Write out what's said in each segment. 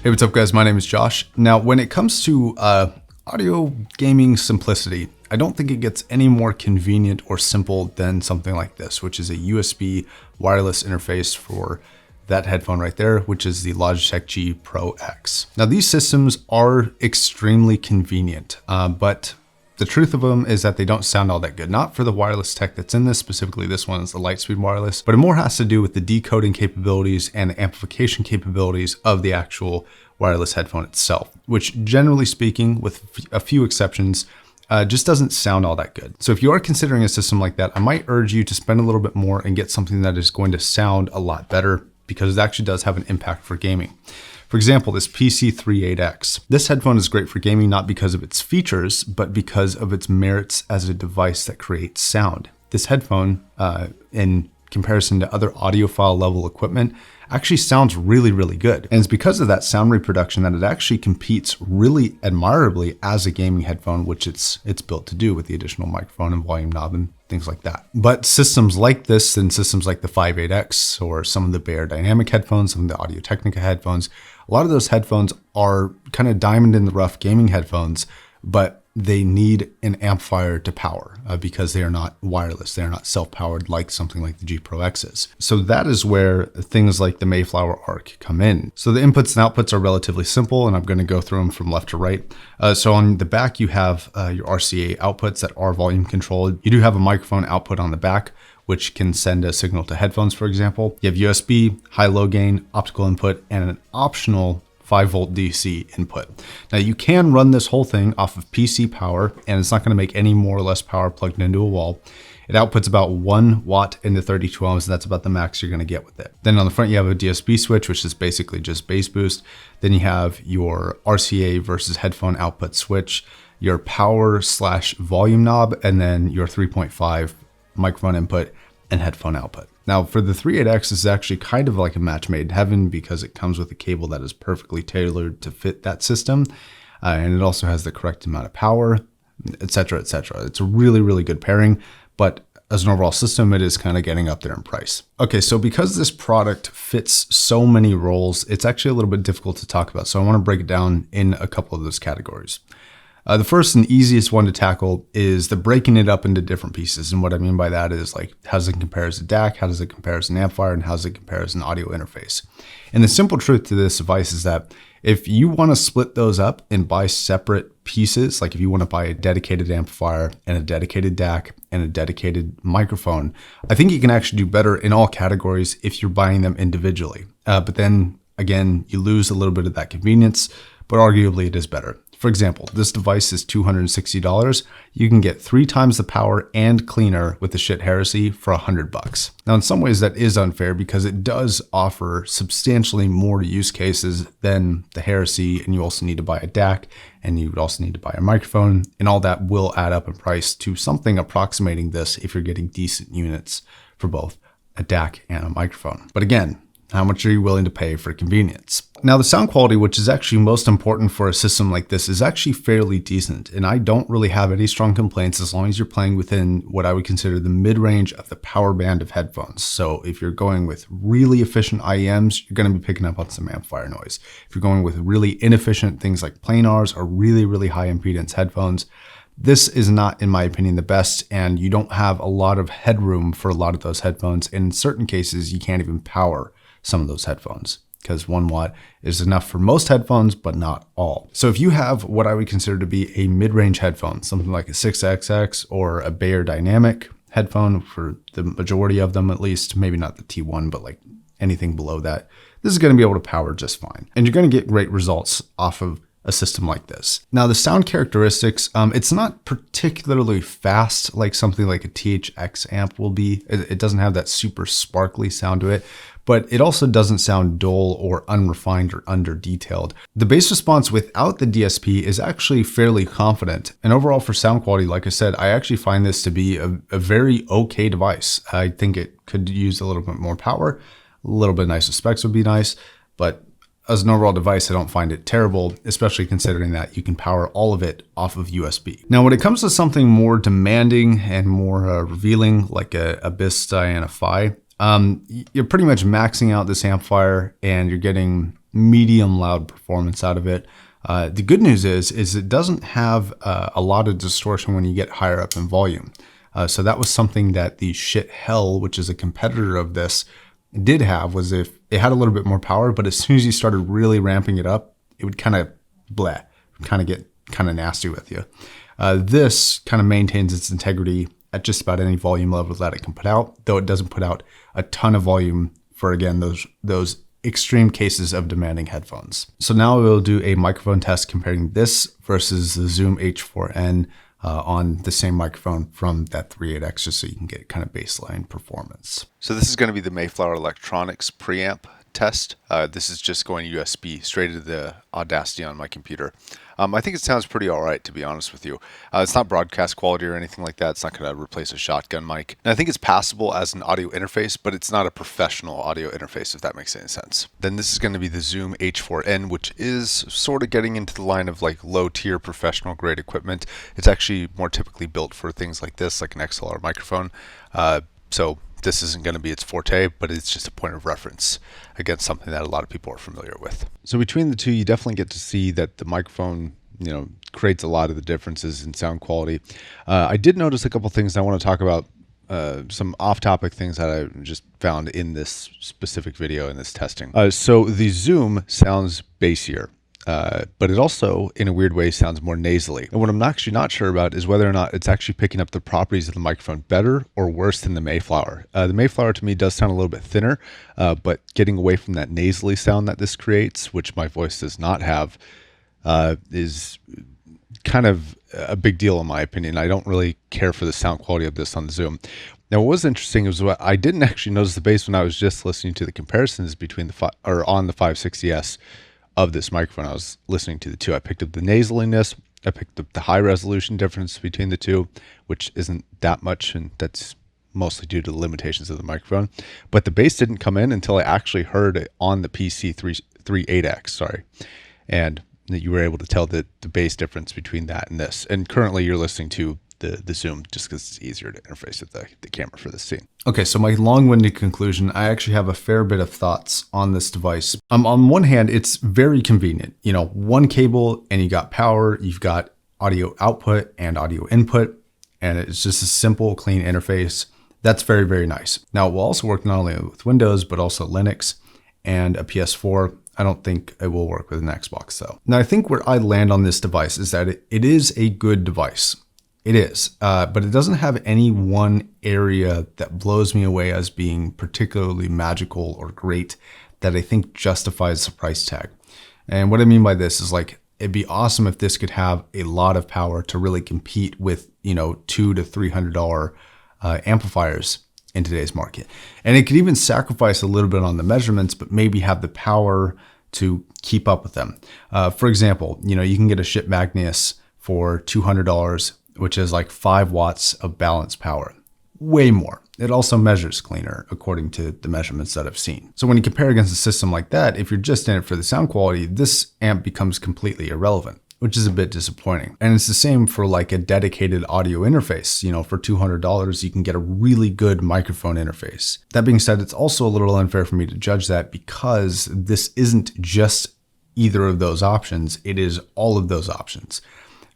Hey, what's up guys? My name is Josh. Now, when it comes to audio gaming simplicity, I don't think it gets any more convenient or simple than something like this, which is a USB wireless interface for that headphone right there, which is the Logitech G Pro X. Now, these systems are extremely convenient, but the truth of them is that they don't sound all that good. Not for the wireless tech that's in this, specifically this one is the Lightspeed wireless, but it more has to do with the decoding capabilities and the amplification capabilities of the actual wireless headphone itself, which generally speaking, with a few exceptions, just doesn't sound all that good. So if you are considering a system like that, I might urge you to spend a little bit more and get something that is going to sound a lot better, because it actually does have an impact for gaming. For example, this PC38X. This headphone is great for gaming, not because of its features, but because of its merits as a device that creates sound. This headphone, in comparison to other audiophile level equipment, actually sounds really, really good. And it's because of that sound reproduction that it actually competes really admirably as a gaming headphone, which it's built to do with the additional microphone and volume knob and things like that. But systems like this and systems like the 58X or some of the Beyerdynamic headphones, some of the Audio-Technica headphones, a lot of those headphones are kind of diamond in the rough gaming headphones, but they need an amplifier to power because they are not wireless. They are not self-powered like something like the G Pro X is. So that is where things like the Mayflower Arc come in. So the inputs and outputs are relatively simple, and I'm going to go through them from left to right. So on the back, you have your RCA outputs that are volume controlled. You do have a microphone output on the back, which can send a signal to headphones, for example. You have USB, high-low gain, optical input, and an optional 5-volt DC input. Now you can run this whole thing off of PC power, and it's not going to make any more or less power plugged into a wall. It outputs about 1 watt into 32 ohms, and that's about the max you're going to get with it. Then on the front, you have a DSP switch, which is basically just bass boost. Then you have your RCA versus headphone output switch, your power/volume knob, and then your 3.5 microphone input and headphone output. Now for the 38X, this is actually kind of like a match made in heaven because it comes with a cable that is perfectly tailored to fit that system. And it also has the correct amount of power, etc., etc. It's a really, really good pairing, but as an overall system, it is kind of getting up there in price. Okay, so because this product fits so many roles, it's actually a little bit difficult to talk about. So I want to break it down in a couple of those categories. The first and easiest one to tackle is the breaking it up into different pieces. And what I mean by that is like, how does it compare as a DAC? How does it compare as an amplifier? And how does it compare as an audio interface? And the simple truth to this device is that if you want to split those up and buy separate pieces, like if you want to buy a dedicated amplifier and a dedicated DAC and a dedicated microphone, I think you can actually do better in all categories if you're buying them individually. But then again, you lose a little bit of that convenience, but arguably it is better. For example, this device is $260. You can get 3 times the power and cleaner with the shit heresy for $100. Now, in some ways that is unfair because it does offer substantially more use cases than the heresy, and you also need to buy a DAC, and you would also need to buy a microphone, and all that will add up in price to something approximating this if you're getting decent units for both a DAC and a microphone. But again, how much are you willing to pay for convenience? Now, the sound quality, which is actually most important for a system like this, is actually fairly decent. And I don't really have any strong complaints as long as you're playing within what I would consider the mid-range of the power band of headphones. So if you're going with really efficient IEMs, you're going to be picking up on some amplifier noise. If you're going with really inefficient things like planars or really, really high impedance headphones, this is not, in my opinion, the best, and you don't have a lot of headroom for a lot of those headphones. And in certain cases, you can't even power some of those headphones because 1 watt is enough for most headphones, but not all. So if you have what I would consider to be a mid-range headphone, something like a 6XX or a Beyerdynamic headphone, for the majority of them at least, maybe not the T1, but like anything below that, this is going to be able to power just fine. And you're going to get great results off of a system like this. Now, the sound characteristics, it's not particularly fast like something like a THX amp will be. It doesn't have that super sparkly sound to it, but it also doesn't sound dull or unrefined or under-detailed. The bass response without the DSP is actually fairly confident. And overall for sound quality, like I said, I actually find this to be a very okay device. I think it could use a little bit more power, a little bit nicer specs would be nice, but as an overall device, I don't find it terrible, especially considering that you can power all of it off of USB. Now, when it comes to something more demanding and more revealing, like a BIS and a Phi, you're pretty much maxing out this amplifier and you're getting medium loud performance out of it. The good news is it doesn't have a lot of distortion when you get higher up in volume. So that was something that the Shit Hell, which is a competitor of this, did have, was if it had a little bit more power, but as soon as you started really ramping it up, it would kind of get kind of nasty with you. This kind of maintains its integrity at just about any volume level that it can put out, though it doesn't put out a ton of volume for, again, those extreme cases of demanding headphones. So now we'll do a microphone test comparing this versus the Zoom H4n on the same microphone from that 3.8X, just so you can get kind of baseline performance. So this is going to be the Mayflower Electronics preamp test. This is just going USB straight to the Audacity on my computer. I think it sounds pretty all right, to be honest with you. It's not broadcast quality or anything like that. It's not going to replace a shotgun mic. And I think it's passable as an audio interface, but it's not a professional audio interface, if that makes any sense. Then this is going to be the Zoom H4n, which is sort of getting into the line of like low tier professional grade equipment. It's actually more typically built for things like this, like an XLR microphone. So this isn't going to be its forte, but it's just a point of reference against something that a lot of people are familiar with. So between the two, you definitely get to see that the microphone, creates a lot of the differences in sound quality. I did notice a couple things I want to talk about, some off-topic things that I just found in this specific video in this testing. So the Zoom sounds bassier. But it also, in a weird way, sounds more nasally. And what I'm actually not sure about is whether or not it's actually picking up the properties of the microphone better or worse than the Mayflower. The Mayflower to me does sound a little bit thinner, but getting away from that nasally sound that this creates, which my voice does not have, is kind of a big deal in my opinion. I don't really care for the sound quality of this on the Zoom. Now, what was interesting was what I didn't actually notice the bass when I was just listening to the comparisons between on the 560S of this microphone. I was listening to the two. I picked up the nasaliness. I picked up the high resolution difference between the two, which isn't that much, and that's mostly due to the limitations of the microphone. But the bass didn't come in until I actually heard it on the PC 3.8X, sorry. And you were able to tell the bass difference between that and this. And currently you're listening to the Zoom just because it's easier to interface with the camera for this scene. Okay, so my long-winded conclusion, I actually have a fair bit of thoughts on this device. On one hand, it's very convenient. One cable and you got power, you've got audio output and audio input, and it's just a simple, clean interface. That's very, very nice. Now, it will also work not only with Windows, but also Linux and a PS4. I don't think it will work with an Xbox though. Now, I think where I land on this device is that it is a good device. It is, but it doesn't have any one area that blows me away as being particularly magical or great that I think justifies the price tag. And what I mean by this is like, it'd be awesome if this could have a lot of power to really compete with, $200 to $300 amplifiers in today's market. And it could even sacrifice a little bit on the measurements, but maybe have the power to keep up with them. For example, you can get a Schiit Magnus for $200, which is like 5 watts of balance power, way more. It also measures cleaner according to the measurements that I've seen. So when you compare against a system like that, if you're just in it for the sound quality, this amp becomes completely irrelevant, which is a bit disappointing. And it's the same for like a dedicated audio interface. For $200, you can get a really good microphone interface. That being said, it's also a little unfair for me to judge that because this isn't just either of those options. It is all of those options.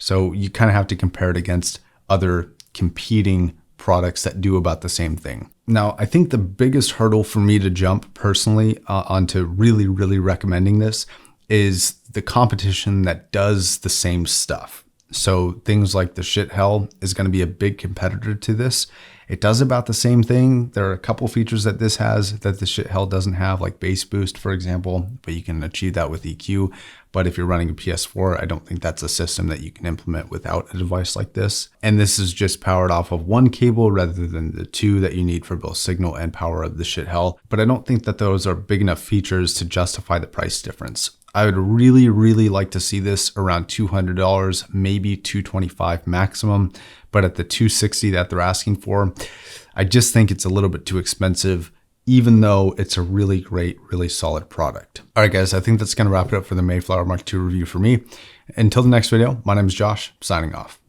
So you kind of have to compare it against other competing products that do about the same thing. Now, I think the biggest hurdle for me to jump personally onto really, really recommending this is the competition that does the same stuff. So things like the Shit Hell is going to be a big competitor to this. It does about the same thing. There are a couple features that this has that the Shit Hell doesn't have, like bass boost, for example, but you can achieve that with EQ. But if you're running a PS4, I don't think that's a system that you can implement without a device like this. And this is just powered off of one cable rather than the two that you need for both signal and power of the Shit Hell. But I don't think that those are big enough features to justify the price difference. I would really, really like to see this around $200, maybe $225 maximum. But at the $260 that they're asking for, I just think it's a little bit too expensive, even though it's a really great, really solid product. All right, guys, I think that's going to wrap it up for the Mayflower Mark II review for me. Until the next video, my name is Josh, signing off.